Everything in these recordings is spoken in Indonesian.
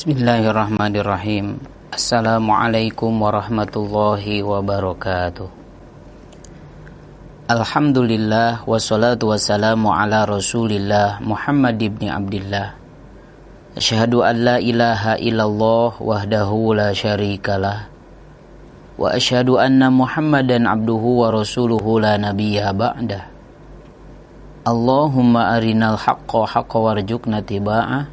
Bismillahirrahmanirrahim. Assalamualaikum warahmatullahi wabarakatuh. Alhamdulillah wassalatu wassalamu ala Rasulillah Muhammad ibn Abdillah. Asyhadu an la ilaha illallah wahdahu la syarikalah wa asyhadu anna Muhammadan abduhu wa rasuluhu la nabiyya ba'dah. Allahumma arinal haqqa haqqa warzuqna tiba'ah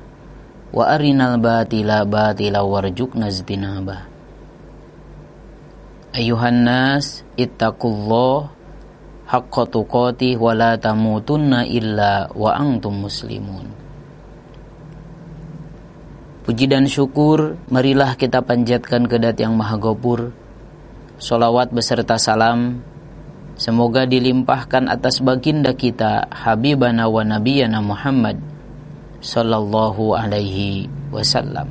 wa arinal batila batila warzuqna ijtinabah. Ayuhan nas ittaqullah haqqa tuqatih wa la tamutunna illa wa antum muslimun. Puji dan syukur marilah kita panjatkan kedat yang maha gopur. Salawat beserta salam semoga dilimpahkan atas baginda kita habibana wa nabiyana Muhammad sallallahu alaihi wasallam.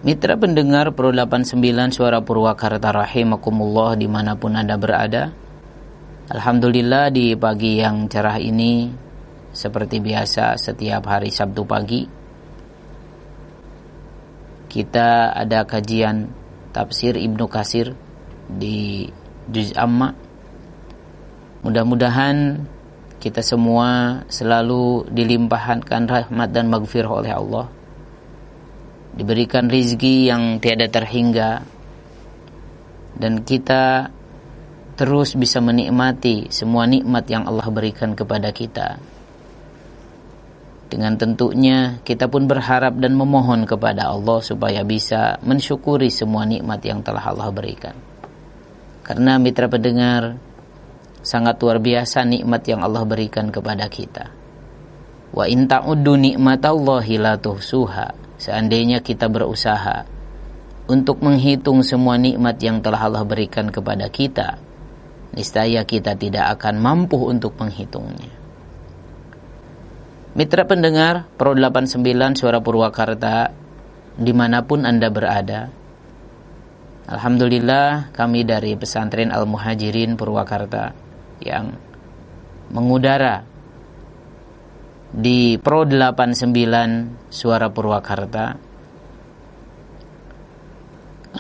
Mitra pendengar Pro 89 Suara Purwakarta rahimakumullah dimanapun Anda berada. Alhamdulillah di pagi yang cerah ini, seperti biasa setiap hari Sabtu pagi kita ada kajian tafsir Ibnu Katsir di Juz Amma. Mudah-mudahan kita semua selalu dilimpahkan rahmat dan maghfirah oleh Allah, diberikan rizki yang tiada terhingga, dan kita terus bisa menikmati semua nikmat yang Allah berikan kepada kita. Dengan tentunya kita pun berharap dan memohon kepada Allah supaya bisa mensyukuri semua nikmat yang telah Allah berikan. Karena mitra pendengar, sangat luar biasa nikmat yang Allah berikan kepada kita. Wa in ta'uddu nikmatallahi la tuhsuha. Seandainya kita berusaha untuk menghitung semua nikmat yang telah Allah berikan kepada kita, niscaya kita tidak akan mampu untuk menghitungnya. Mitra pendengar Pro 89 Suara Purwakarta dimanapun Anda berada, alhamdulillah kami dari Pesantren Al-Muhajirin Purwakarta yang mengudara di Pro 89 Suara Purwakarta,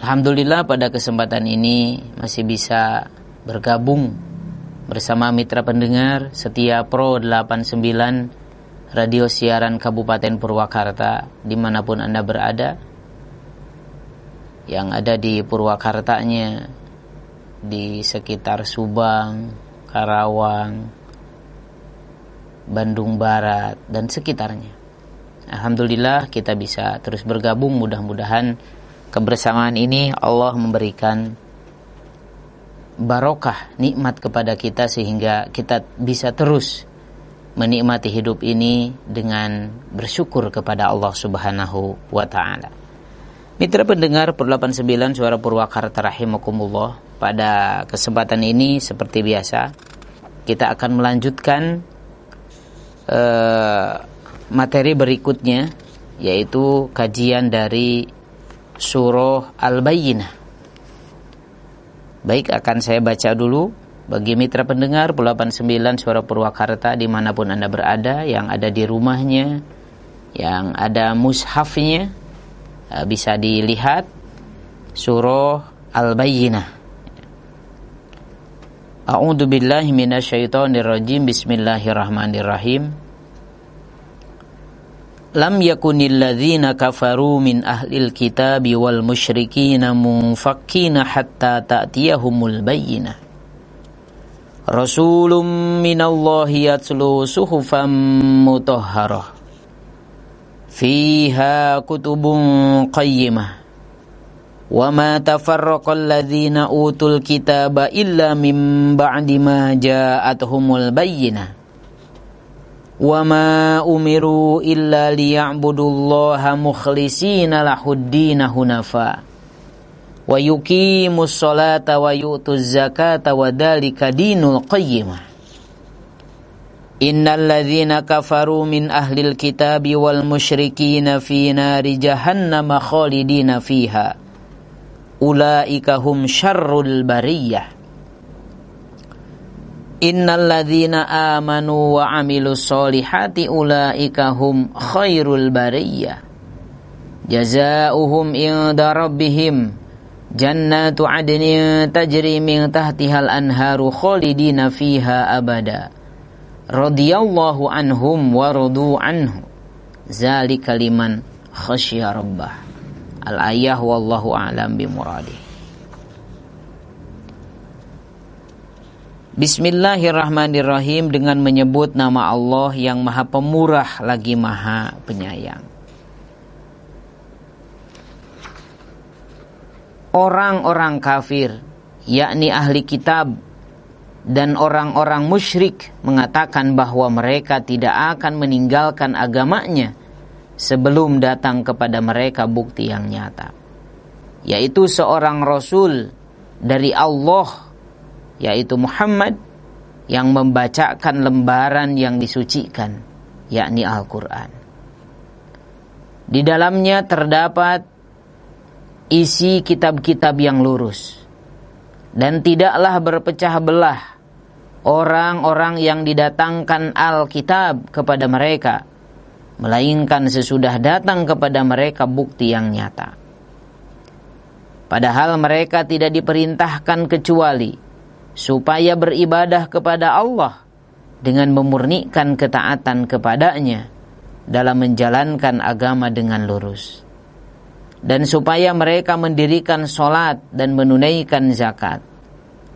alhamdulillah pada kesempatan ini masih bisa bergabung bersama mitra pendengar setia Pro 89 Radio Siaran Kabupaten Purwakarta dimanapun Anda berada, yang ada di Purwakartanya, di sekitar Subang, Karawang, Bandung Barat dan sekitarnya. Alhamdulillah kita bisa terus bergabung. Mudah-mudahan kebersamaan ini Allah memberikan barokah nikmat kepada kita sehingga kita bisa terus menikmati hidup ini dengan bersyukur kepada Allah Subhanahu wa taala. Mitra pendengar Pro 89 Suara Purwakarta rahimakumullah, pada kesempatan ini seperti biasa kita akan melanjutkan materi berikutnya, yaitu kajian dari surah Al-Bayyinah. Baik, akan saya baca dulu bagi mitra pendengar Pro 89 Suara Purwakarta dimanapun Anda berada, yang ada di rumahnya, yang ada mushafnya, bisa dilihat surah Al-Bayyinah. A'udzu billahi minasyaitonir rajim. Bismillahirrahmanirrahim. Lam yakunil ladzina kafaru min ahlil kitabi wal musyrikina munfakkina hatta ta'tiyahumul bayyinah. Rasulun minallahi yatlu suhufan mutahharah fiha kutubun qayyimah wa ma tafarraqal ladzina utul kitaba illa min ba'di ma ja'atuhumul bayyinah wa ma umiru illa liya'budullaha mukhlishina lahuddin hunafa wa yuqimus sholata wa yu'tuz zakata wa dzalika dinul qayyimah. Innal ladzina kafaru min ahlil kitabi wal musyrikina fi nari jahannama khalidina fiha ulaika hum syarrul bariyah. Innal ladzina amanu wa amilus solihati ulaika hum khairul bariyah jazaohum inda rabbihim jannatu adnin tajri min tahtihal anharu khalidina fiha abada radhiyallahu anhum wa radu anhu zalika liman khasyiya rabbah. Al-ayah wallahu a'lam bimuradih. Bismillahirrahmanirrahim, dengan menyebut nama Allah yang Maha Pemurah lagi Maha Penyayang. Orang-orang kafir, yakni ahli kitab dan orang-orang musyrik, mengatakan bahwa mereka tidak akan meninggalkan agamanya sebelum datang kepada mereka bukti yang nyata, yaitu seorang Rasul dari Allah, yaitu Muhammad, yang membacakan lembaran yang disucikan, yakni Al-Quran. Di dalamnya terdapat isi kitab-kitab yang lurus, dan tidaklah berpecah belah orang-orang yang didatangkan Alkitab kepada mereka, melainkan sesudah datang kepada mereka bukti yang nyata. Padahal mereka tidak diperintahkan kecuali supaya beribadah kepada Allah dengan memurnikan ketaatan kepadanya dalam menjalankan agama dengan lurus, dan supaya mereka mendirikan sholat dan menunaikan zakat,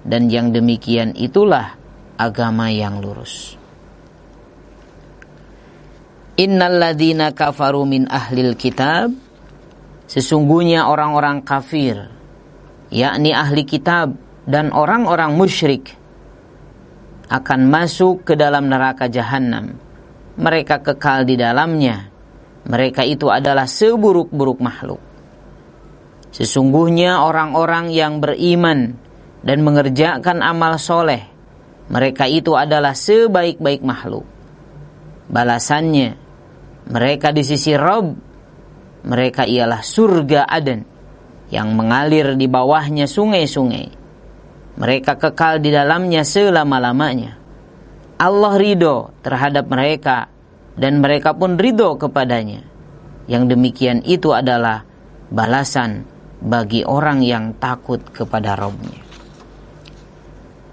dan yang demikian itulah agama yang lurus. Innal ladzina kafaru min ahlil kitab, sesungguhnya orang-orang kafir, yakni ahli kitab dan orang-orang musyrik, akan masuk ke dalam neraka jahanam. Mereka kekal di dalamnya. Mereka itu adalah seburuk-buruk makhluk. Sesungguhnya orang-orang yang beriman dan mengerjakan amal soleh, mereka itu adalah sebaik-baik makhluk. Balasannya, mereka di sisi Rabb, mereka ialah surga Aden yang mengalir di bawahnya sungai-sungai. Mereka kekal di dalamnya selama-lamanya. Allah ridho terhadap mereka dan mereka pun ridho kepadanya. Yang demikian itu adalah balasan bagi orang yang takut kepada Rabb-Nya.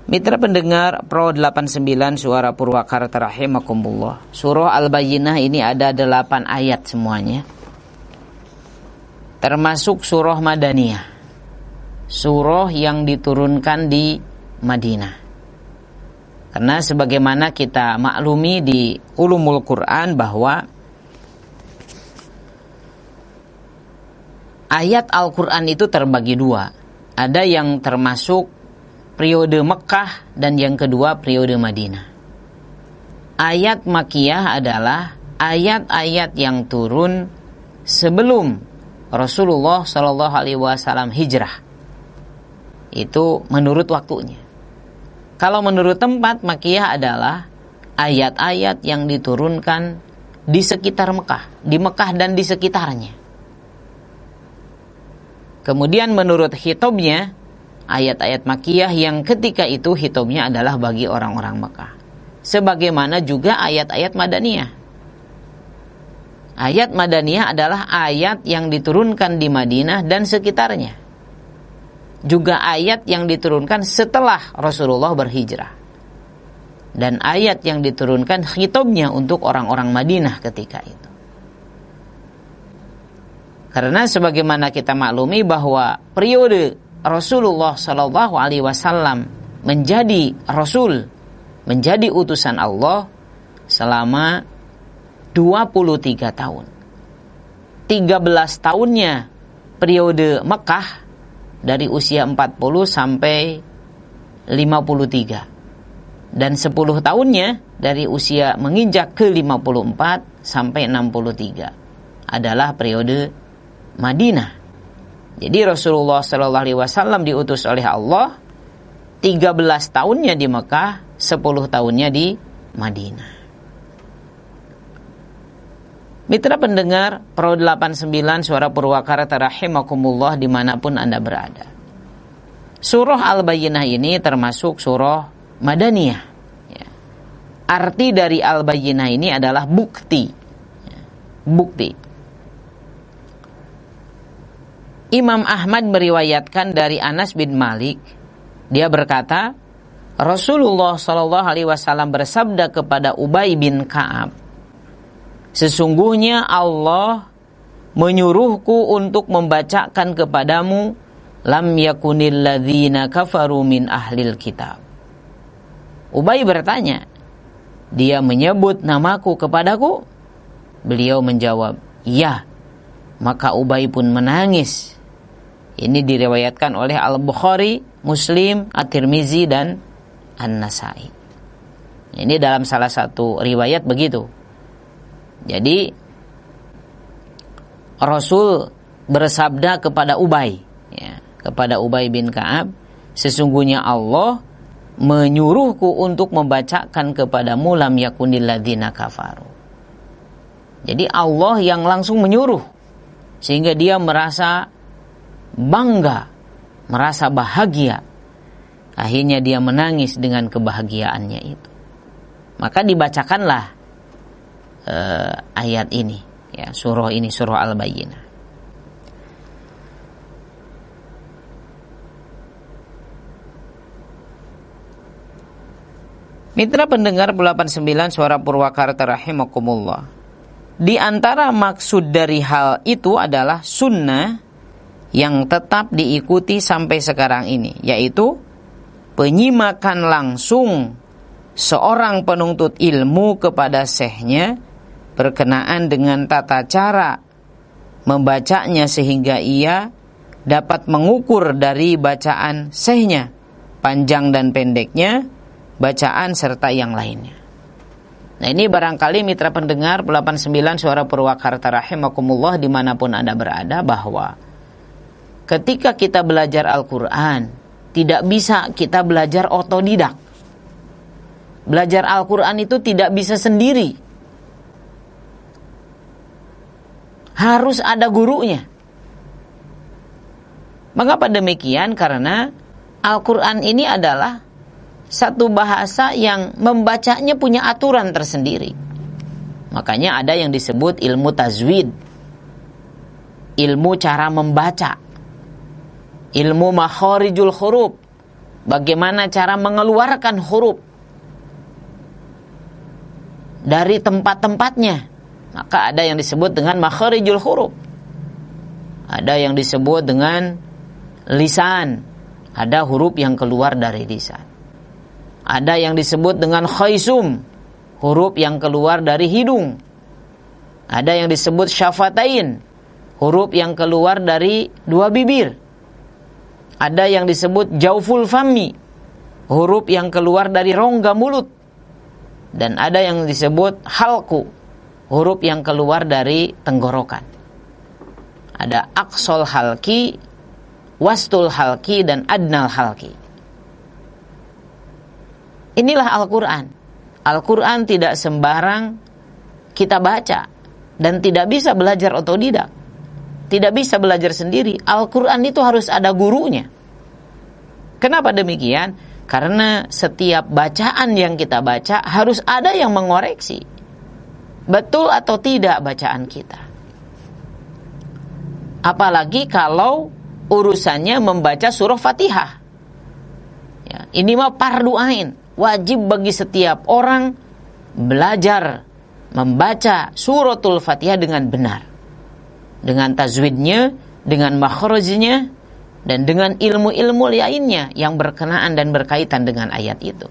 Mitra pendengar Pro 89 Suara Purwakarta rahimakumullah. Surah Al-Bayyinah ini ada 8 ayat semuanya, termasuk surah Madaniyah, surah yang diturunkan di Madinah. Karena sebagaimana kita maklumi di ulumul Quran bahwa ayat Al-Quran itu terbagi dua. Ada yang termasuk periode Mekah dan yang kedua periode Madinah. Ayat Makkiyah adalah ayat-ayat yang turun sebelum Rasulullah SAW hijrah. Itu menurut waktunya. Kalau menurut tempat, Makkiyah adalah ayat-ayat yang diturunkan di sekitar Mekah, di Mekah dan di sekitarnya. Kemudian menurut hitobnya, ayat-ayat Makkiyah yang ketika itu hitobnya adalah bagi orang-orang Mekah. Sebagaimana juga ayat-ayat Madaniyah. Ayat Madaniyah adalah ayat yang diturunkan di Madinah dan sekitarnya. Juga ayat yang diturunkan setelah Rasulullah berhijrah. Dan ayat yang diturunkan khitabnya untuk orang-orang Madinah ketika itu. Karena sebagaimana kita maklumi bahwa periode Rasulullah SAW menjadi Rasul, menjadi utusan Allah selama 23 tahun. 13 tahunnya periode Mekah, dari usia 40 sampai 53. Dan 10 tahunnya dari usia menginjak ke 54 sampai 63 adalah periode Madinah. Jadi Rasulullah SAW diutus oleh Allah 13 tahunnya di Mekah, 10 tahunnya di Madinah. Mitra pendengar Pro 89 Suara Purwakarta rahimakumullah dimanapun Anda berada. Surah Al-Bayyinah ini termasuk surah Madaniyah. arti dari al-bayyinah ini adalah bukti. Bukti. Imam Ahmad meriwayatkan dari Anas bin Malik, dia berkata, Rasulullah Shallallahu Alaihi Wasallam bersabda kepada Ubay bin Ka'ab, sesungguhnya Allah menyuruhku untuk membacakan kepadamu lam yakunil ladzina kafaru min ahlil kitab. Ubay bertanya, dia menyebut namaku kepadaku? Beliau menjawab, ya. Maka Ubay pun menangis. Ini diriwayatkan oleh Al-Bukhari, Muslim, At-Tirmizi, dan An-Nasai. Ini dalam salah satu riwayat begitu. Jadi Rasul bersabda kepada Ubay, ya, kepada Ubay bin Ka'ab, sesungguhnya Allah menyuruhku untuk membacakan kepadamu lam yakunil ladzina kafaru. Jadi Allah yang langsung menyuruh, sehingga dia merasa bangga, merasa bahagia. Akhirnya dia menangis dengan kebahagiaannya itu. Maka dibacakanlah ayat ini, ya, surah ini, surah Al-Bayyinah. Mitra pendengar 89 Suara Purwakarta rahimakumullah. Di antara maksud dari hal itu adalah sunnah yang tetap diikuti sampai sekarang ini, yaitu penyimakan langsung seorang penuntut ilmu kepada syekhnya berkenaan dengan tata cara membacanya sehingga ia dapat mengukur dari bacaan syekhnya, panjang dan pendeknya, bacaan serta yang lainnya. Nah, ini barangkali mitra pendengar 89 Suara Purwakarta rahimakumullah dimanapun Anda berada, bahwa ketika kita belajar Al-Quran, tidak bisa kita belajar otodidak. Belajar Al-Quran itu tidak bisa sendiri. Harus ada gurunya. Mengapa demikian? Karena Al-Quran ini adalah satu bahasa yang membacanya punya aturan tersendiri. Makanya ada yang disebut ilmu tajwid, ilmu cara membaca, ilmu makharijul huruf, bagaimana cara mengeluarkan huruf dari tempat-tempatnya. Maka ada yang disebut dengan makharijul huruf, ada yang disebut dengan lisan, ada huruf yang keluar dari lisan. Ada yang disebut dengan khaisum, huruf yang keluar dari hidung. Ada yang disebut syafatain, huruf yang keluar dari dua bibir. Ada yang disebut jauful fami, huruf yang keluar dari rongga mulut. Dan ada yang disebut halku, huruf yang keluar dari tenggorokan. Ada aqsal halki, wastul halki, dan adnal halki. Inilah Al-Quran. Al-Quran tidak sembarang kita baca, dan tidak bisa belajar otodidak, tidak bisa belajar sendiri. Al-Quran itu harus ada gurunya. Kenapa demikian? Karena setiap bacaan yang kita baca harus ada yang mengoreksi betul atau tidak bacaan kita. Apalagi kalau urusannya membaca surah Fatihah, ya, ini mah fardu ain. Wajib bagi setiap orang belajar membaca suratul Fatihah dengan benar, dengan tajwidnya, dengan makhrajnya, dan dengan ilmu-ilmu lainnya yang berkenaan dan berkaitan dengan ayat itu.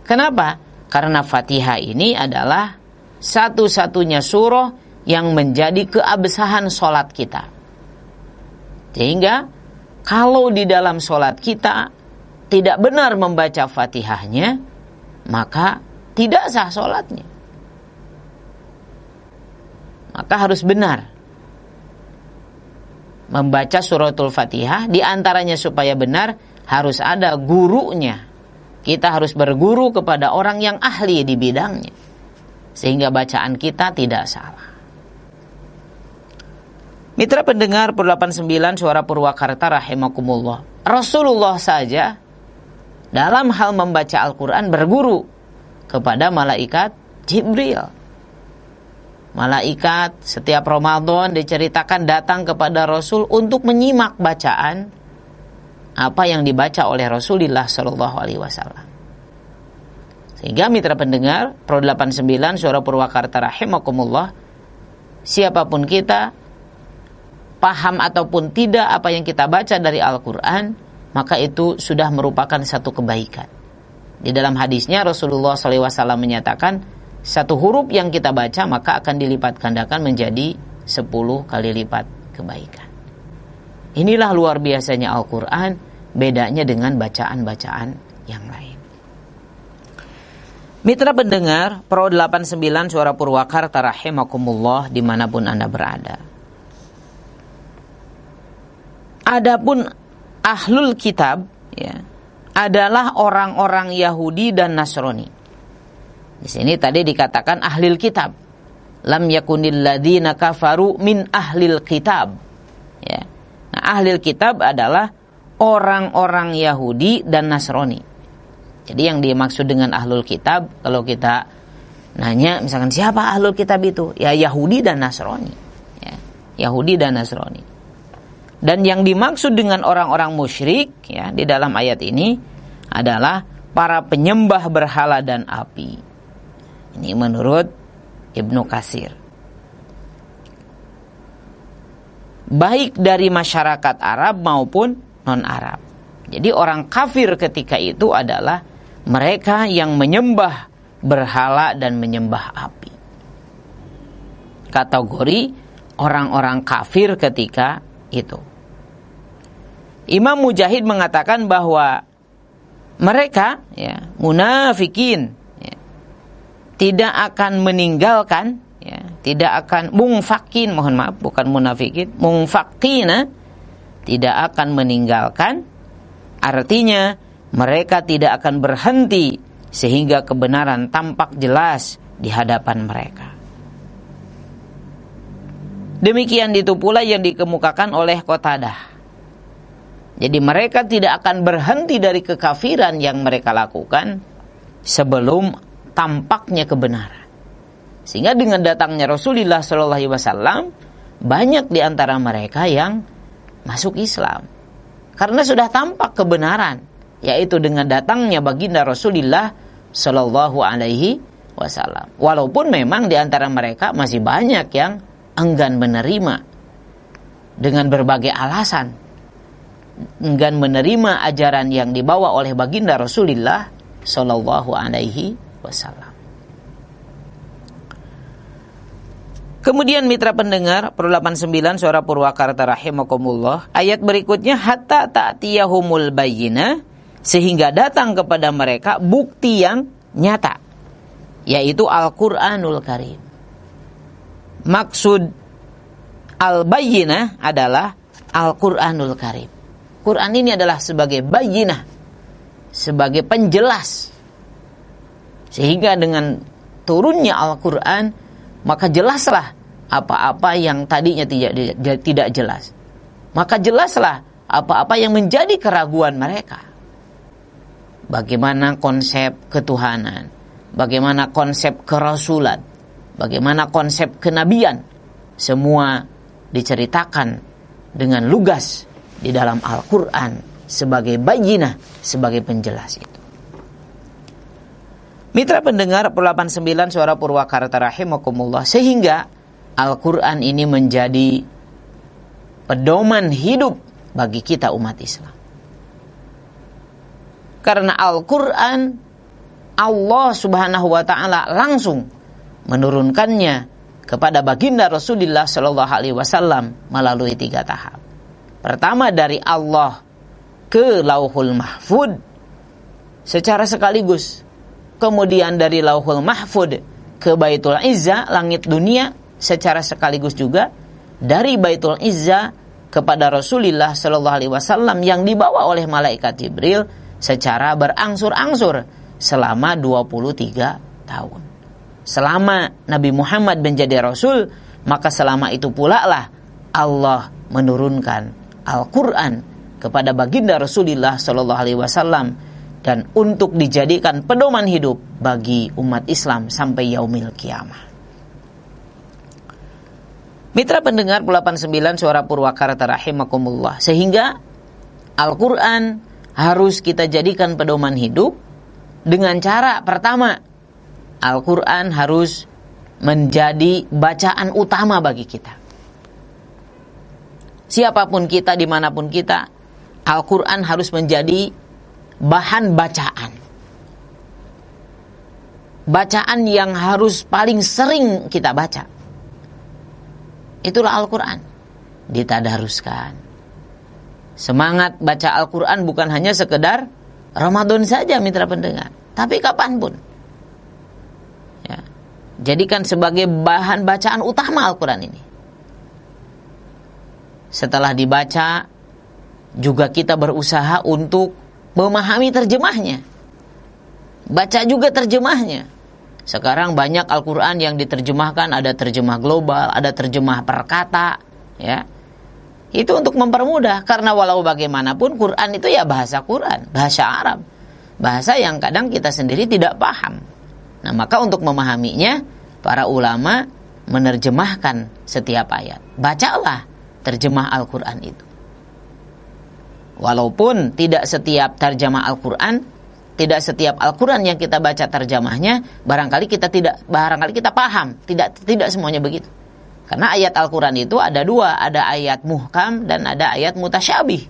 Kenapa? Karena Fatihah ini adalah satu-satunya surah yang menjadi keabsahan sholat kita. Sehingga kalau di dalam sholat kita tidak benar membaca Fatihahnya, maka tidak sah sholatnya. Maka harus benar membaca suratul Fatihah. Di antaranya supaya benar harus ada gurunya. Kita harus berguru kepada orang yang ahli di bidangnya, sehingga bacaan kita tidak salah. Mitra pendengar 89 Suara Purwakarta rahimakumullah. Rasulullah saja dalam hal membaca Al-Quran berguru kepada malaikat Jibril. Malaikat setiap Ramadan diceritakan datang kepada Rasul untuk menyimak bacaan apa yang dibaca oleh Rasulullah Shallallahu Alaihi Wasallam. Sehingga mitra pendengar, Pro 89 Suara Purwakarta rahimakumullah, siapapun kita, paham ataupun tidak apa yang kita baca dari Al-Quran, maka itu sudah merupakan satu kebaikan. Di dalam hadisnya Rasulullah SAW menyatakan, satu huruf yang kita baca maka akan dilipat gandakan menjadi 10 kali lipat kebaikan. Inilah luar biasanya Al-Quran, bedanya dengan bacaan-bacaan yang lain. Mitra pendengar, Pro 89 Suara Purwakarta rahimakumullah dimanapun Anda berada. Adapun ahlul kitab, ya, adalah orang-orang Yahudi dan Nasrani. Di sini tadi dikatakan ahlil kitab. Lam yakunil ladzina kafaru min ahlil kitab. Ya. Nah, ahlil kitab adalah orang-orang Yahudi dan Nasrani. Jadi yang dimaksud dengan ahlul kitab, kalau kita nanya misalkan siapa ahlul kitab itu? Ya Yahudi dan Nasrani. Ya, Yahudi dan Nasrani. Dan yang dimaksud dengan orang-orang musyrik, ya, di dalam ayat ini adalah para penyembah berhala dan api. Ini menurut Ibnu Katsir. Baik dari masyarakat Arab maupun non-Arab. Jadi orang kafir ketika itu adalah mereka yang menyembah berhala dan menyembah api. Kategori orang-orang kafir ketika itu. Imam Mujahid mengatakan bahwa mereka, ya, munafikin, ya, tidak akan meninggalkan, ya, tidak akan mungfakin, mohon maaf, bukan munafikin, mungfakina, tidak akan meninggalkan, artinya mereka tidak akan berhenti sehingga kebenaran tampak jelas di hadapan mereka. Demikian itu pula yang dikemukakan oleh Qatadah. Jadi mereka tidak akan berhenti dari kekafiran yang mereka lakukan sebelum tampaknya kebenaran. Sehingga dengan datangnya Rasulullah SAW, banyak di antara mereka yang masuk Islam. Karena sudah tampak kebenaran, yaitu dengan datangnya baginda Rasulullah SAW. Walaupun memang di antara mereka masih banyak yang enggan menerima dengan berbagai alasan. Enggan menerima ajaran yang dibawa oleh baginda Rasulullah SAW. Kemudian mitra pendengar, Pro 89 Suara Purwakarta rahimakumullah, ayat berikutnya hatta ta'tiyahumul bayyinah, sehingga datang kepada mereka bukti yang nyata, yaitu Al-Qur'anul Karim. Maksud al-bayyinah adalah Al-Qur'anul Karim. Quran ini adalah sebagai bayyinah, sebagai penjelas. Sehingga dengan turunnya Al-Qur'an, maka jelaslah apa-apa yang tadinya tidak jelas. Maka jelaslah apa-apa yang menjadi keraguan mereka. Bagaimana konsep ketuhanan, bagaimana konsep kerasulan, bagaimana konsep kenabian, semua diceritakan dengan lugas di dalam Al-Quran sebagai bayyinah, sebagai penjelas itu. Mitra pendengar Pro 89 Suara Purwakarta rahimakumullah, sehingga Al-Quran ini menjadi pedoman hidup bagi kita umat Islam. Karena Al-Quran, Allah Subhanahu wa ta'ala langsung menurunkannya kepada baginda Rasulullah Sallallahu Alaihi Wasallam melalui 3 tahap. Pertama, dari Allah ke Lauhul Mahfud secara sekaligus. Kemudian dari Lauhul Mahfud ke Baitul Izzah, langit dunia, secara sekaligus juga. Dari Baitul Izzah kepada Rasulullah Sallallahu Alaihi Wasallam yang dibawa oleh malaikat Jibril secara berangsur-angsur selama 23 tahun. Selama Nabi Muhammad menjadi Rasul, maka selama itu pula lah Allah menurunkan Al-Quran kepada baginda Rasulullah Sallallahu Alaihi Wasallam, dan untuk dijadikan pedoman hidup bagi umat Islam sampai yaumil kiamah. Mitra pendengar 89 Suara Purwakarta rahimakumullah. Sehingga Al-Quran harus kita jadikan pedoman hidup dengan cara pertama, Al-Quran harus menjadi bacaan utama bagi kita. Siapapun kita, dimanapun kita, Al-Quran harus menjadi bahan bacaan. Bacaan yang harus paling sering kita baca. Itulah Al-Quran. Ditadaruskan. Semangat baca Al-Quran bukan hanya sekedar Ramadan saja mitra pendengar, tapi kapanpun. Ya. Jadikan sebagai bahan bacaan utama Al-Quran ini. Setelah dibaca, juga kita berusaha untuk memahami terjemahnya. Baca juga terjemahnya. Sekarang banyak Al-Quran yang diterjemahkan, ada terjemah global, ada terjemah per kata, ya. Itu untuk mempermudah, karena walau bagaimanapun Quran itu ya bahasa Quran, bahasa Arab. Bahasa yang kadang kita sendiri tidak paham. Nah, maka untuk memahaminya, para ulama menerjemahkan setiap ayat. Bacalah terjemah Al-Quran itu. Walaupun tidak setiap terjemah Al-Quran, tidak setiap Al-Quran yang kita baca terjemahnya, barangkali kita paham. Tidak semuanya begitu. Karena ayat Al-Quran itu ada dua, ada ayat muhkam dan ada ayat mutasyabih.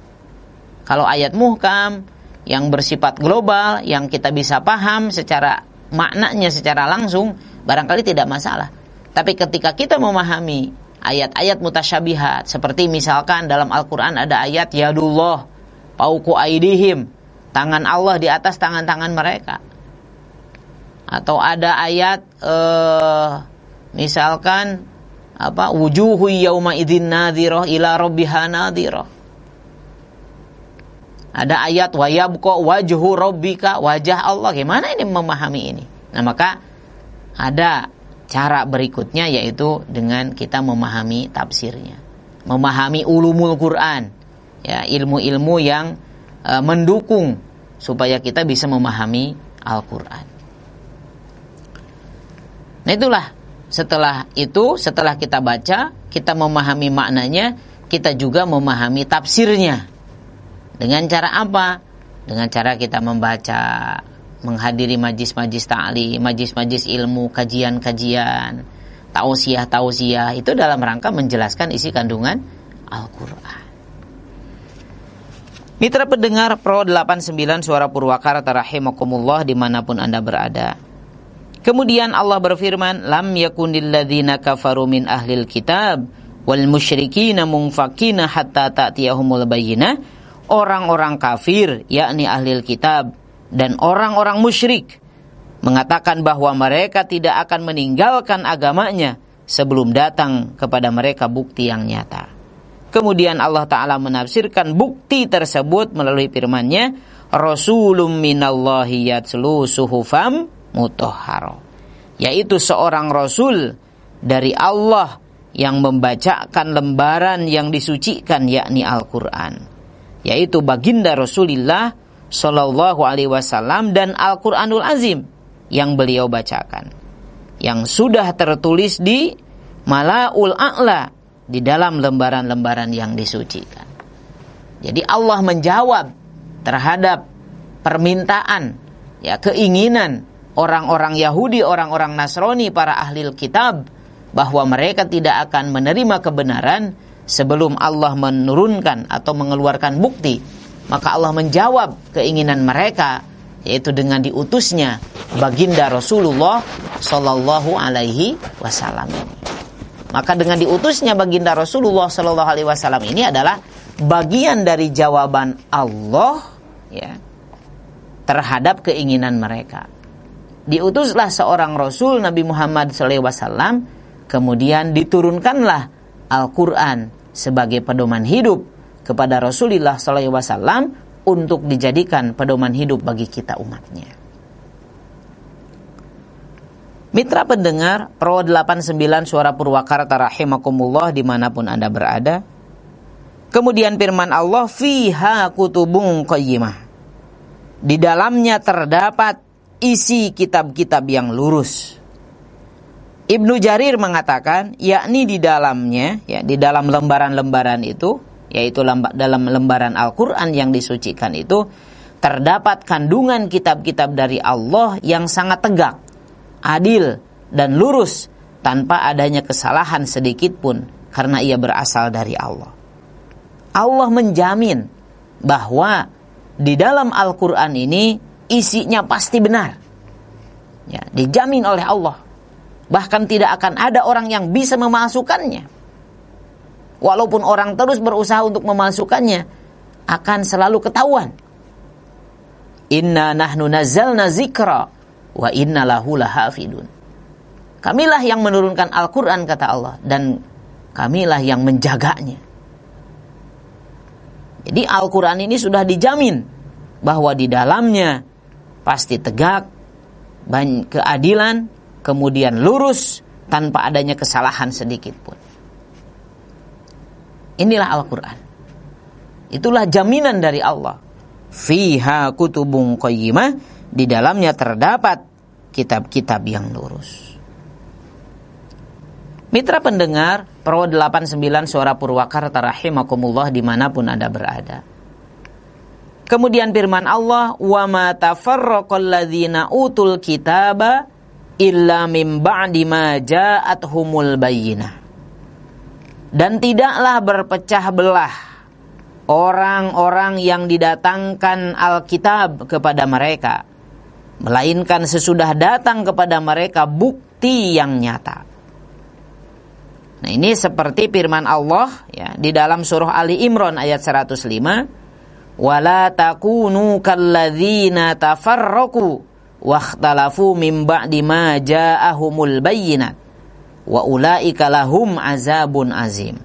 Kalau ayat muhkam yang bersifat global, yang kita bisa paham secara maknanya secara langsung, barangkali tidak masalah. Tapi ketika kita memahami ayat-ayat mutasyabihat, seperti misalkan dalam Al-Quran ada ayat yadullah fauqa aydihim, tangan Allah di atas tangan-tangan mereka. Atau ada ayat misalkan wujuhu yauma idzin nadhirah ila rabbiha nadhirah. Ada ayat wa yabqa wajhu rabbika, wajah Allah. Gimana ini memahami ini? Nah, maka ada cara berikutnya, yaitu dengan kita memahami tafsirnya. Memahami ulumul Quran, ya, ilmu-ilmu yang mendukung supaya kita bisa memahami Al-Quran. Nah, itulah setelah kita baca, kita memahami maknanya, kita juga memahami tafsirnya. Dengan cara apa? Dengan cara kita membaca, menghadiri majlis-majlis ta'lim, majlis-majlis ilmu, kajian-kajian, tausiah-tausiah, itu dalam rangka menjelaskan isi kandungan Al-Quran. Mitra pendengar Pro 89 Suara Purwakarta rahimakumullah dimanapun Anda berada. Kemudian Allah berfirman, lam yakunil ladzina kafaru min ahlil kitab wal musyrikina munfakina hatta ta'tiyahumul bayyinah. Orang-orang kafir, yakni ahlil kitab dan orang-orang musyrik, mengatakan bahwa mereka tidak akan meninggalkan agamanya sebelum datang kepada mereka bukti yang nyata. Kemudian Allah Ta'ala menafsirkan bukti tersebut melalui firman-Nya, Rasulun minallahi yatslu suhufam mutahharo, yaitu seorang Rasul dari Allah yang membacakan lembaran yang disucikan, yakni Al-Quran, yaitu baginda Rasulullah Sallallahu Alaihi Wasallam dan Al-Quranul Azim yang beliau bacakan, yang sudah tertulis di Malaul A'la, di dalam lembaran-lembaran yang disucikan. Jadi Allah menjawab terhadap permintaan, ya, keinginan orang-orang Yahudi, orang-orang Nasrani, para ahli kitab, bahwa mereka tidak akan menerima kebenaran sebelum Allah menurunkan atau mengeluarkan bukti. Maka Allah menjawab keinginan mereka, yaitu dengan diutusnya baginda Rasulullah Sallallahu Alaihi Wasallam ini. Maka dengan diutusnya baginda Rasulullah Sallallahu Alaihi Wasallam ini adalah bagian dari jawaban Allah, ya, terhadap keinginan mereka. Diutuslah seorang Rasul, Nabi Muhammad Sallallahu Alaihi Wasallam, kemudian diturunkanlah Al-Quran sebagai pedoman hidup kepada Rasulullah Sallallahu Alaihi Wasallam untuk dijadikan pedoman hidup bagi kita umatnya. Mitra pendengar Pro 89 Suara Purwakarta rahimakumullah dimanapun Anda berada. Kemudian firman Allah, fiha kutubun qayyimah, di dalamnya terdapat isi kitab-kitab yang lurus. Ibnu Jarir mengatakan, yakni di dalamnya, ya, di dalam lembaran-lembaran itu, yaitu dalam lembaran Al-Quran yang disucikan itu, terdapat kandungan kitab-kitab dari Allah yang sangat tegak, adil, dan lurus, tanpa adanya kesalahan sedikit pun, karena ia berasal dari Allah. Allah menjamin bahwa di dalam Al-Quran ini isinya pasti benar, ya, dijamin oleh Allah. Bahkan tidak akan ada orang yang bisa memalsukannya. Walaupun orang terus berusaha untuk memalsukannya, akan selalu ketahuan. Inna nahnu nazzalna zikra wa inna lahu lahafidun. Kamilah yang menurunkan Al-Quran, kata Allah, dan kamilah yang menjaganya. Jadi Al-Quran ini sudah dijamin bahwa di dalamnya pasti tegak, keadilan, kemudian lurus, tanpa adanya kesalahan sedikit pun. Inilah Al-Quran. Itulah jaminan dari Allah. Fiha kutubun qayyimah, di dalamnya terdapat kitab-kitab yang lurus. Mitra pendengar Pro 89 Suara Purwakarta rahimakumullah dimanapun Anda berada. Kemudian firman Allah, wa ma tafarraqal ladzina utul kitaba illa mim ba'di ma ja'athumul bayyinah. Dan tidaklah berpecah belah orang-orang yang didatangkan Alkitab kepada mereka, melainkan sesudah datang kepada mereka bukti yang nyata. Nah, ini seperti firman Allah, ya, di dalam surah Ali Imran ayat 105, wala takunu kalladzina tafarraqu wakhtalafu min ba'di ma ja'ahumul bayyinat wa ulaika lahum azabun azim.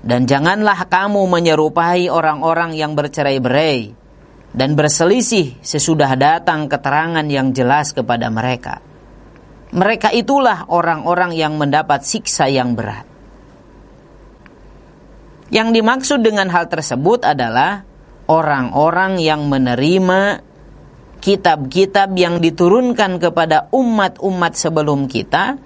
Dan janganlah kamu menyerupai orang-orang yang bercerai-berai dan berselisih sesudah datang keterangan yang jelas kepada mereka. Mereka itulah orang-orang yang mendapat siksa yang berat. Yang dimaksud dengan hal tersebut adalah orang-orang yang menerima kitab-kitab yang diturunkan kepada umat-umat sebelum kita,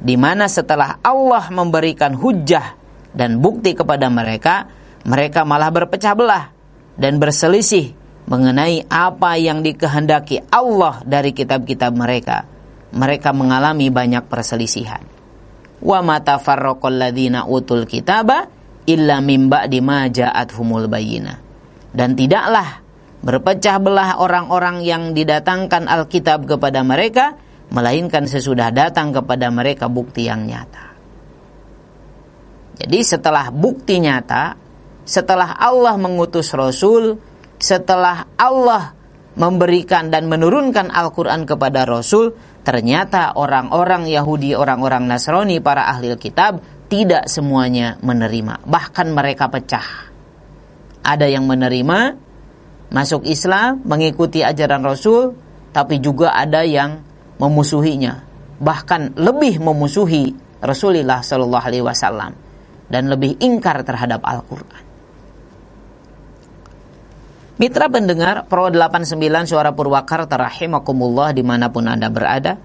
di mana setelah Allah memberikan hujjah dan bukti kepada mereka, mereka malah berpecah belah dan berselisih mengenai apa yang dikehendaki Allah dari kitab-kitab mereka. Mereka mengalami banyak perselisihan. Wa ma tafarraqal ladzina utul kitaba illa mim ba'di ma ja'athumul bayyinah. Dan tidaklah berpecah belah orang-orang yang didatangkan Alkitab kepada mereka, melainkan sesudah datang kepada mereka bukti yang nyata. Jadi setelah bukti nyata, setelah Allah mengutus Rasul, setelah Allah memberikan dan menurunkan Al-Quran kepada Rasul, ternyata orang-orang Yahudi, orang-orang Nasrani, para ahli kitab, tidak semuanya menerima. Bahkan mereka pecah. Ada yang menerima, masuk Islam, mengikuti ajaran Rasul, tapi juga ada yang memusuhinya. Bahkan lebih memusuhi Rasulullah SAW dan lebih ingkar terhadap Al-Quran. Mitra pendengar Pro 89 Suara Purwakarta rahimakumullah dimanapun Anda berada.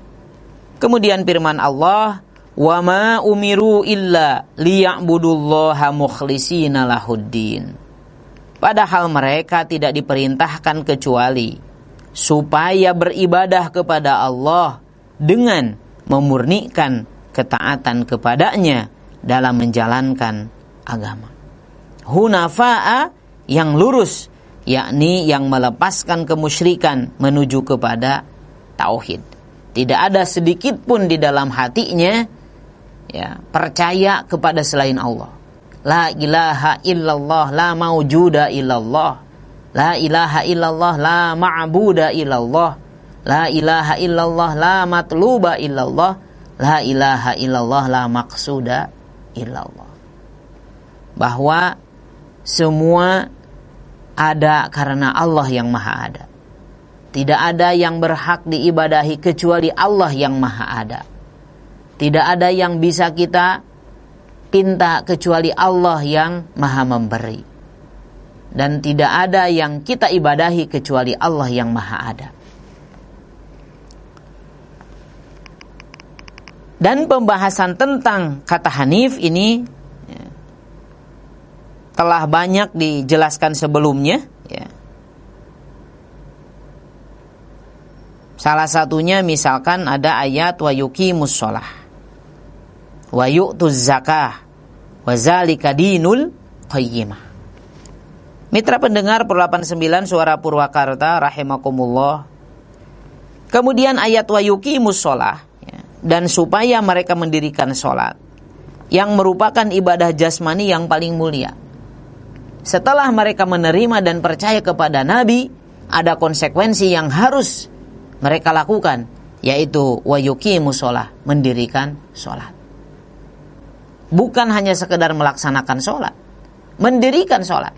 Kemudian firman Allah, wa ma umiru illa liya'budullaha mukhlishina lahuddin. Padahal mereka tidak diperintahkan kecuali supaya beribadah kepada Allah dengan memurnikan ketaatan kepadanya dalam menjalankan agama. Hunafa'a, yang lurus, yakni yang melepaskan kemusyrikan menuju kepada tauhid. Tidak ada sedikit pun di dalam hatinya, ya, percaya kepada selain Allah. La ilaha illallah, la maujuda illallah. La ilaha illallah, la ma'buda illallah. La ilaha illallah, la matluba illallah. La ilaha illallah, la maqsuda illallah. Bahwa semua ada karena Allah yang maha ada. Tidak ada yang berhak diibadahi kecuali Allah yang maha ada. Tidak ada yang bisa kita pinta kecuali Allah yang maha memberi. dan tidak ada yang kita ibadahi kecuali Allah yang Maha Ada. Dan pembahasan tentang kata Hanif ini telah banyak dijelaskan sebelumnya, ya. Salah satunya misalkan ada ayat wa yuqimus shalah wa yu'tuz zakah wa zalika dinul qayyimah. Mitra pendengar Pro 89 Suara Purwakarta rahimakumullah. Kemudian ayat wa yuqimus shalah, ya, dan supaya mereka mendirikan salat yang merupakan ibadah jasmani yang paling mulia. Setelah mereka menerima dan percaya kepada Nabi, ada konsekuensi yang harus mereka lakukan, yaitu wa yuqimus shalah, mendirikan salat. Bukan hanya sekedar melaksanakan salat, mendirikan salat.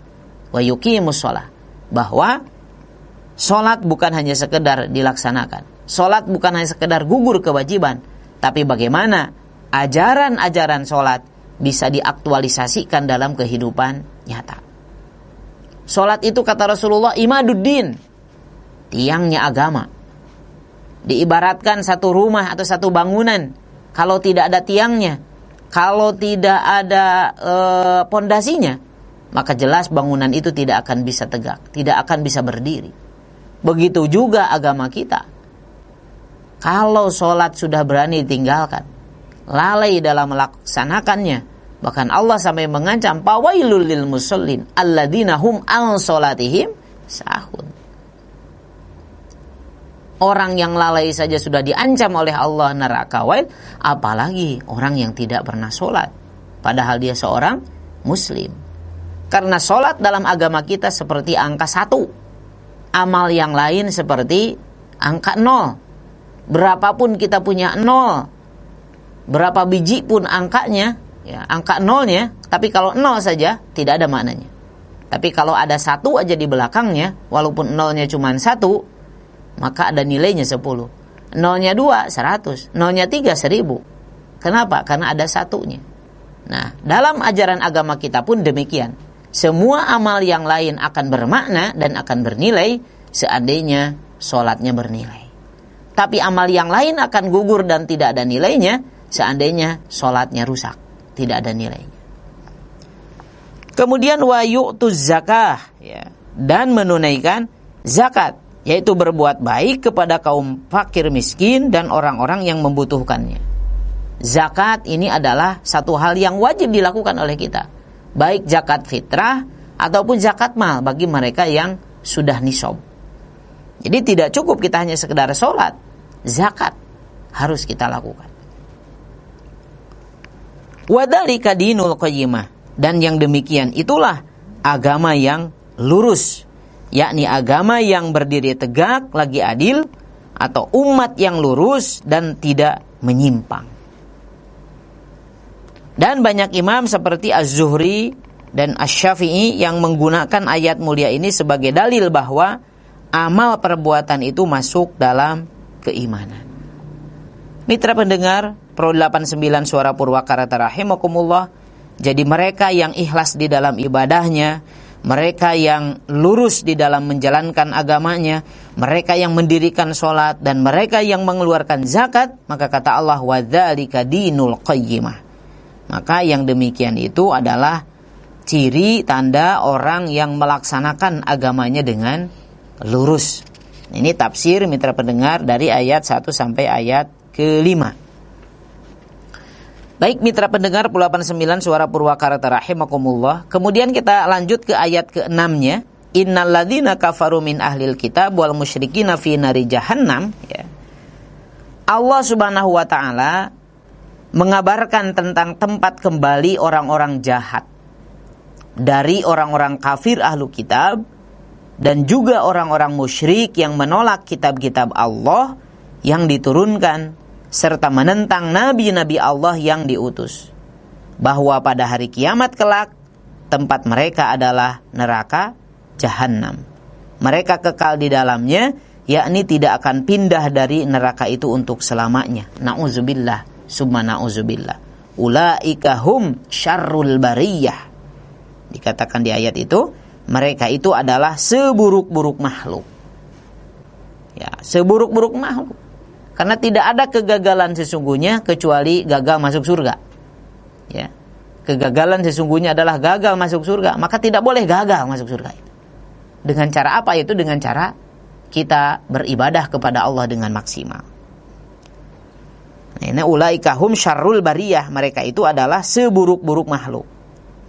Wa yuqimus shalah, bahwa salat bukan hanya sekedar dilaksanakan. Salat bukan hanya sekedar gugur kewajiban, tapi bagaimana ajaran-ajaran salat bisa diaktualisasikan dalam kehidupan nyata. Salat itu kata Rasulullah imaduddin, tiangnya agama. Diibaratkan satu rumah atau satu bangunan, kalau tidak ada tiangnya, kalau tidak ada pondasinya, maka jelas bangunan itu tidak akan bisa tegak, tidak akan bisa berdiri. Begitu juga agama kita. Kalau sholat sudah berani ditinggalkan, lalai dalam melaksanakannya, bahkan Allah sampai mengancam fawailul lil musallin alladzina hum an sholatihim sahun. Orang yang lalai saja sudah diancam oleh Allah neraka wail, apalagi orang yang tidak pernah sholat, padahal dia seorang muslim. Karena sholat dalam agama kita seperti angka 1, amal yang lain seperti angka 0. Berapapun kita punya 0, berapa biji pun angkanya, ya, angka 0-nya, tapi kalau 0 saja tidak ada maknanya. Tapi kalau ada 1 aja di belakangnya, walaupun 0-nya cuma 1, maka ada nilainya 10. 0-nya 2, 100. 0-nya 3, 1000. Kenapa? Karena ada 1-nya. Nah, dalam ajaran agama kita pun demikian. Semua amal yang lain akan bermakna dan akan bernilai seandainya sholatnya bernilai. Tapi amal yang lain akan gugur dan tidak ada nilainya seandainya sholatnya rusak, tidak ada nilainya. Kemudian wa yu'tuz zakah, ya, dan menunaikan zakat, yaitu berbuat baik kepada kaum fakir miskin dan orang-orang yang membutuhkannya. Zakat ini adalah satu hal yang wajib dilakukan oleh kita, baik zakat fitrah ataupun zakat mal bagi mereka yang sudah nisab. Jadi tidak cukup kita hanya sekedar sholat, zakat harus kita lakukan. Wadzalika dinul qayyimah, dan yang demikian itulah agama yang lurus, yakni agama yang berdiri tegak lagi adil, atau umat yang lurus dan tidak menyimpang. Dan banyak imam seperti Az-Zuhri dan Asy-Syafi'i yang menggunakan ayat mulia ini sebagai dalil bahwa amal perbuatan itu masuk dalam keimanan. Mitra pendengar Pro 89 Suara Purwakarta rahimakumullah, jadi mereka yang ikhlas di dalam ibadahnya, mereka yang lurus di dalam menjalankan agamanya, mereka yang mendirikan sholat, dan mereka yang mengeluarkan zakat, maka kata Allah wadzalika dinul qayyimah. Maka yang demikian itu adalah ciri tanda orang yang melaksanakan agamanya dengan lurus. Ini tafsir mitra pendengar dari ayat 1 sampai ayat ke-5. Baik mitra pendengar 89 Suara Purwakarta rahimakumullah. Kemudian kita lanjut ke ayat ke-6-nya. Innalladzina kafaru min ahlil kitab wal musyrikina fi nari jahannam, ya. Allah Subhanahu wa taala mengabarkan tentang tempat kembali orang-orang jahat dari orang-orang kafir ahlu kitab dan juga orang-orang musyrik yang menolak kitab-kitab Allah yang diturunkan serta menentang nabi-nabi Allah yang diutus, bahwa pada hari kiamat kelak tempat mereka adalah neraka Jahannam. Mereka kekal di dalamnya, yakni tidak akan pindah dari neraka itu untuk selamanya. Na'udzubillah, summa na'udzubillah. Ulaika hum syarrul bariyah. Dikatakan di ayat itu, mereka itu adalah seburuk-buruk makhluk. Ya, seburuk-buruk makhluk. Karena tidak ada kegagalan sesungguhnya kecuali gagal masuk surga. Ya. Kegagalan sesungguhnya adalah gagal masuk surga, maka tidak boleh gagal masuk surga itu. Dengan cara apa? Itu dengan cara kita beribadah kepada Allah dengan maksimal. Nah, ulaika hum syarrul bariyah, mereka itu adalah seburuk-buruk makhluk.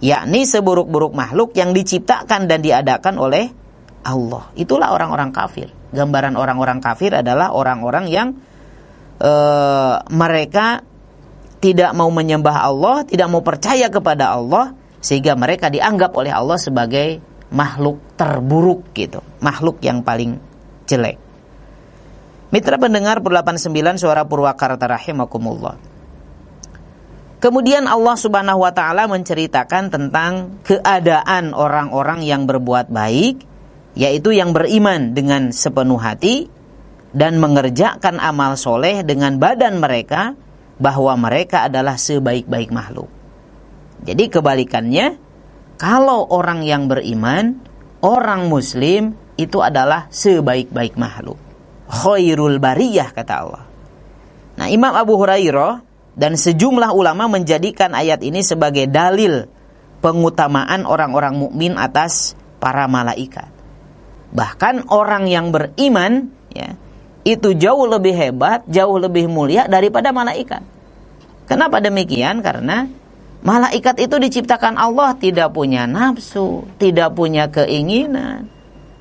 Yakni seburuk-buruk makhluk yang diciptakan dan diadakan oleh Allah. Itulah orang-orang kafir. Gambaran orang-orang kafir adalah orang-orang yang mereka tidak mau menyembah Allah, tidak mau percaya kepada Allah, sehingga mereka dianggap oleh Allah sebagai makhluk terburuk gitu, makhluk yang paling jelek. Mitra pendengar 89 Suara Purwakarta rahimakumullah. Kemudian Allah Subhanahu wa taala menceritakan tentang keadaan orang-orang yang berbuat baik, yaitu yang beriman dengan sepenuh hati dan mengerjakan amal soleh dengan badan mereka, bahwa mereka adalah sebaik-baik makhluk. Jadi kebalikannya, kalau orang yang beriman, orang muslim itu adalah sebaik-baik makhluk. Khairul bariyah kata Allah. Nah, Imam Abu Hurairah dan sejumlah ulama menjadikan ayat ini sebagai dalil pengutamaan orang-orang mukmin atas para malaikat. Bahkan orang yang beriman, ya, itu jauh lebih hebat, jauh lebih mulia daripada malaikat. Kenapa demikian? Karena malaikat itu diciptakan Allah tidak punya nafsu, tidak punya keinginan.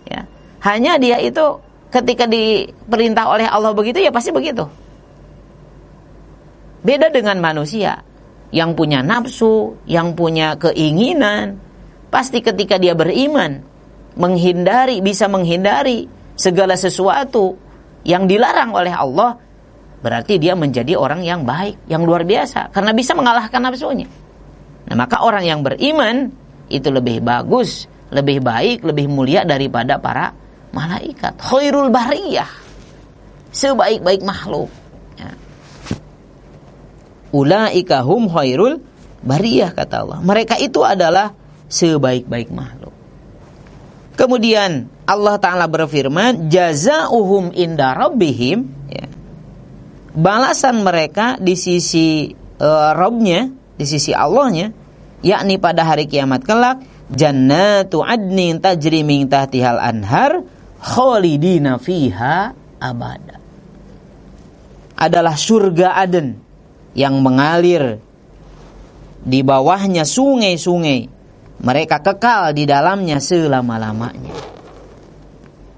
Ya. Hanya dia itu ketika diperintah oleh Allah begitu, ya pasti begitu. Beda dengan manusia yang punya nafsu, yang punya keinginan. Pasti ketika dia beriman, bisa menghindari segala sesuatu yang dilarang oleh Allah, berarti dia menjadi orang yang baik, yang luar biasa, karena bisa mengalahkan nafsunya. Nah, maka orang yang beriman itu lebih bagus, lebih baik, lebih mulia daripada para malaikat. Khairul bariyah, sebaik-baik makhluk. Ya. Ulaika hum khairul bariyah kata Allah. Mereka itu adalah sebaik-baik makhluk. Kemudian Allah Ta'ala berfirman, jazauhum inda rabbihim, ya. Balasan mereka di sisi Rabbnya, di sisi Allahnya, yakni pada hari kiamat kelak, jannatu adnin tajri min tahtihal anhar khalidina fiha abada. Adalah surga Aden yang mengalir di bawahnya sungai-sungai, mereka kekal di dalamnya selama-lamanya,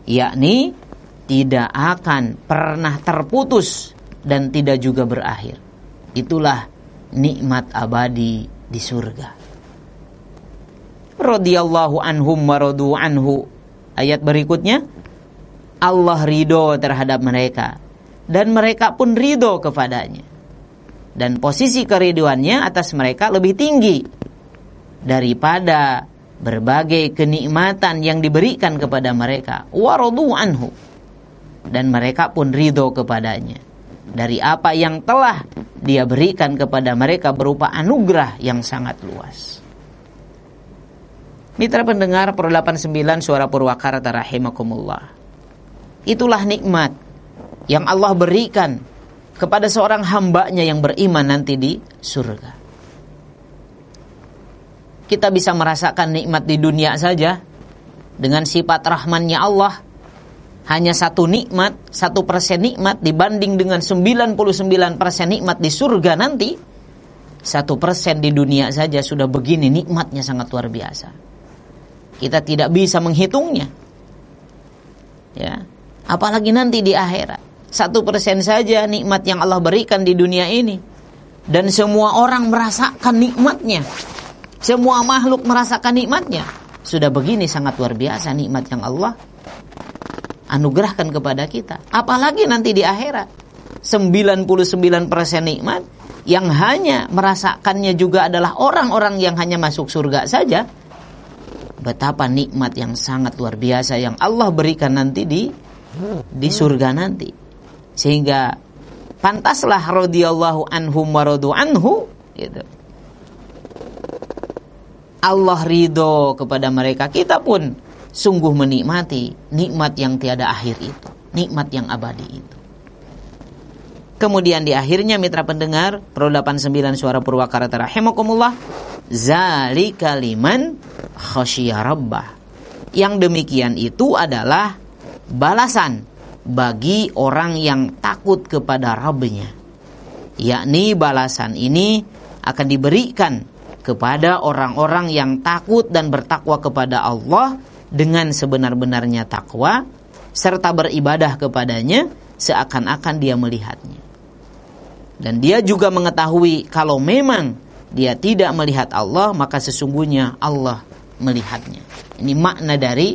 yakni tidak akan pernah terputus dan tidak juga berakhir. Itulah nikmat abadi di surga. Radhiyallahu anhum wa radu anhu. Ayat berikutnya, Allah ridho terhadap mereka dan mereka pun ridho kepadanya. Dan posisi keriduannya atas mereka lebih tinggi daripada berbagai kenikmatan yang diberikan kepada mereka. Wa radu anhu. Dan mereka pun ridho kepadanya dari apa yang telah Dia berikan kepada mereka berupa anugerah yang sangat luas. Mitra pendengar Pro 89 Suara Purwakarta rahimakumullah. Itulah nikmat yang Allah berikan kepada seorang hambanya yang beriman nanti di surga. Kita bisa merasakan nikmat di dunia saja dengan sifat rahmannya Allah. Hanya satu nikmat, 1% nikmat dibanding dengan 99% nikmat di surga nanti. 1% di dunia saja sudah begini nikmatnya sangat luar biasa. Kita tidak bisa menghitungnya. Ya, apalagi nanti di akhirat. 1% saja nikmat yang Allah berikan di dunia ini. Dan semua orang merasakan nikmatnya. Semua makhluk merasakan nikmatnya. Sudah begini sangat luar biasa nikmat yang Allah anugerahkan kepada kita. Apalagi nanti di akhirat 99% nikmat yang hanya merasakannya juga adalah orang-orang yang hanya masuk surga saja. Betapa nikmat yang sangat luar biasa yang Allah berikan nanti di surga nanti. Sehingga pantaslah radhiyallahu anhum wa radu anhu gitu. Allah ridho kepada mereka, kita pun sungguh menikmati nikmat yang tiada akhir itu, nikmat yang abadi itu. Kemudian di akhirnya mitra pendengar, Pro 89 Suara Purwakarta rahimakumullah, zalika liman khasyiya rabbah. Yang demikian itu adalah balasan bagi orang yang takut kepada Rabb-nya. Yakni balasan ini akan diberikan kepada orang-orang yang takut dan bertakwa kepada Allah dengan sebenar-benarnya takwa serta beribadah kepadanya seakan-akan dia melihatnya. Dan dia juga mengetahui kalau memang dia tidak melihat Allah, maka sesungguhnya Allah melihatnya. Ini makna dari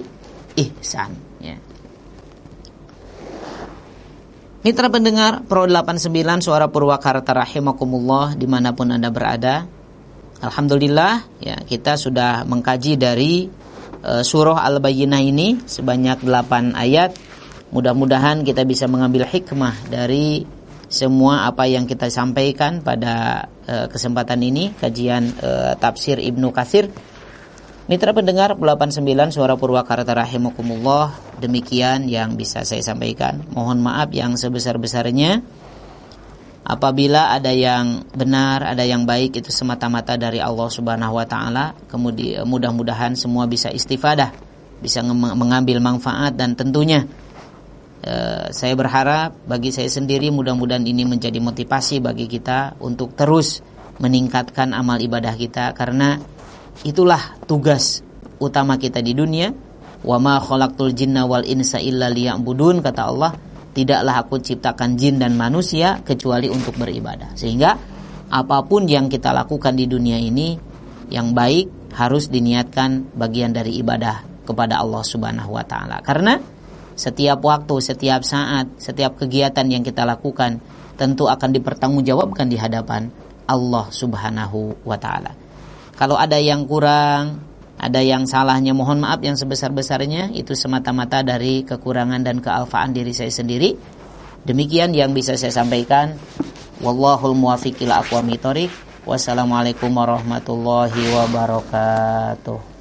ihsan, ya. Mitra pendengar Pro 89 Suara Purwakarta rahimakumullah dimanapun Anda berada, alhamdulillah ya, kita sudah mengkaji dari surah Al-Bayyinah ini sebanyak 8 ayat. Mudah-mudahan kita bisa mengambil hikmah dari semua apa yang kita sampaikan pada kesempatan ini, kajian tafsir Ibnu Katsir. Mitra pendengar 89 Suara Purwakarta rahimakumullah, demikian yang bisa saya sampaikan. Mohon maaf yang sebesar-besarnya apabila ada yang benar, ada yang baik, itu semata-mata dari Allah Subhanahu wa taala. Kemudian mudah-mudahan semua bisa istifadah, bisa mengambil manfaat, dan tentunya saya berharap bagi saya sendiri mudah-mudahan ini menjadi motivasi bagi kita untuk terus meningkatkan amal ibadah kita, karena itulah tugas utama kita di dunia. Wa ma khalaqtul jinna wal insa illa liya'budun, kata Allah, tidaklah aku ciptakan jin dan manusia kecuali untuk beribadah. Sehingga apapun yang kita lakukan di dunia ini yang baik harus diniatkan bagian dari ibadah kepada Allah Subhanahu wa taala. Karena setiap waktu, setiap saat, setiap kegiatan yang kita lakukan tentu akan dipertanggungjawabkan di hadapan Allah Subhanahu wa taala. Kalau ada yang kurang, ada yang salahnya, mohon maaf yang sebesar-besarnya. Itu semata-mata dari kekurangan dan kealfaan diri saya sendiri. Demikian yang bisa saya sampaikan. Wallahul muwaffiq ila aqwamit thoriq. Wassalamualaikum warahmatullahi wabarakatuh.